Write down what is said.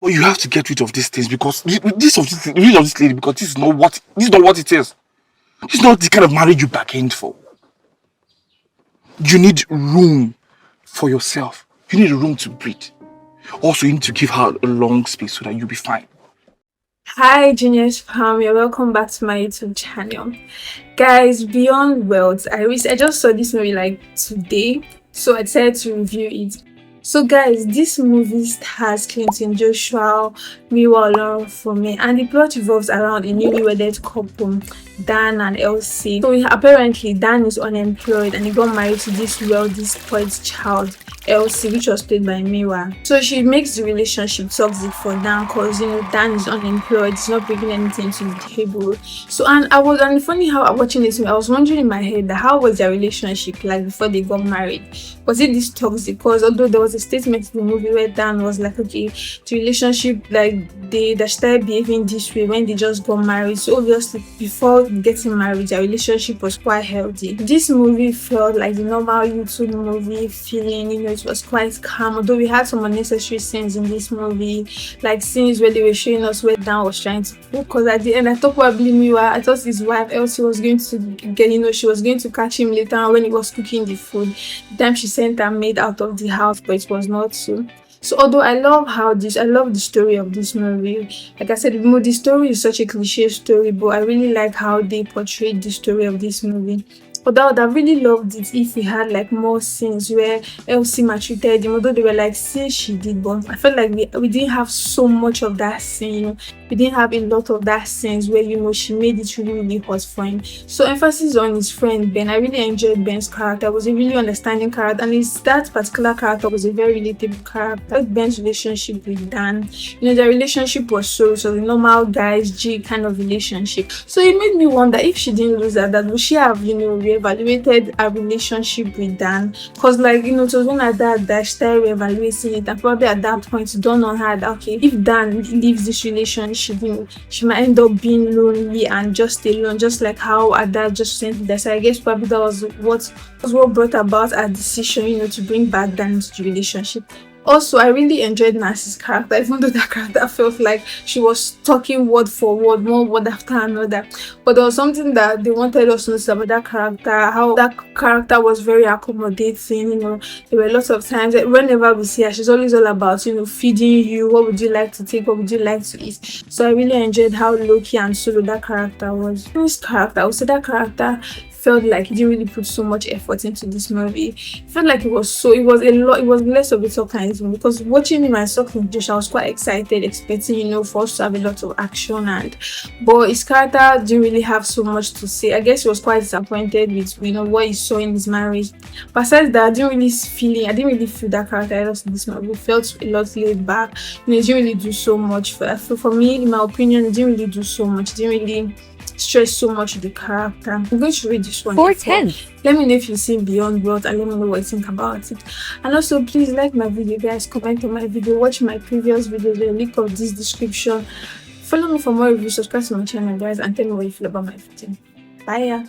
But you have to get rid of these things because rid of this lady because this is not what it is. This is not the kind of marriage you bargained for. You need room for yourself. You need room to breathe. Also, you need to give her a long space so that you'll be fine. Hi Genius fam, you're welcome back to my YouTube channel. Guys, Beyond Wealth, I just saw this movie like today, so I decided to review it. So guys, this movie has Clinton Joshua, Miwa, Olorunfunmi, and the plot revolves around a newly wedded couple, Dan and Elsie. So apparently Dan is unemployed and he got married to this wealthy spoiled child, Elsie, which was played by Miwa. So she makes the relationship toxic for Dan because Dan is unemployed, he's not bringing anything to the table. So and funny how watching this movie, I was wondering in my head that how was their relationship like before they got married? Was it this toxic? Because although there was a statement in the movie where Dan was like, okay, the relationship like they started behaving this way when they just got married. So obviously before getting married, their relationship was quite healthy. This movie felt like the normal YouTube movie feeling, it was quite calm. Although we had some unnecessary scenes in this movie, like scenes where they were showing us where Dan was trying to cook. Because at the end, I thought probably Miwa, I thought his wife Elsie was going to get, she was going to catch him later when he was cooking the food. The time she sent her maid out of the house, but it was not so. So although I love the story of this movie. Like I said, the story is such a cliche story, but I really like how they portrayed the story of this movie. Although I would have really loved it if we had like more scenes where Elsie maltreated him, although they were like scenes she did, but I felt like we didn't have so much of that scene. We didn't have a lot of that scenes where she made it really, really hot for him. So emphasis on his friend Ben. I really enjoyed Ben's character. It was a really understanding character, and that particular character was a very relatable character. Like Ben's relationship with Dan, their relationship was so the normal guys G kind of relationship. So it made me wonder if she didn't lose that would she have reevaluated her relationship with Dan? Because it was when at that she started reevaluating it, and probably at that point it dawned on her that okay, if Dan leaves this relationship, she might end up being lonely and just alone, just like how her dad just sent that. So I guess probably that was what brought about her decision, to bring back Dan into the relationship. Also, I really enjoyed Nancy's character, even though that character felt like she was talking word for word, one word after another. But there was something that they wanted us to know about that character, how that character was very accommodating. There were lots of times that whenever we see her, she's always all about, feeding you. What would you like to take? What would you like to eat? So I really enjoyed how low-key and solo that character was. This character, I would say that character felt like he didn't really put so much effort into this movie. It felt like it was less of a tokenism, because watching him and talking to Josh, I was quite excited, expecting, for us to have a lot of action, but his character didn't really have so much to say. I guess he was quite disappointed with what he saw in his marriage. Besides that, I didn't really feel that character in this movie. It felt a lot laid back. It didn't really do so much for me, in my opinion. It didn't really do so much. It didn't really stress so much the character. I'm going to read this one. 410. Let me know if you've seen Beyond Wealth and let me know what you think about it. And also, please like my video, guys. Comment on my video. Watch my previous videos. The link of this description. Follow me for more reviews. Subscribe to my channel, guys, and tell me what you feel about my video. Bye.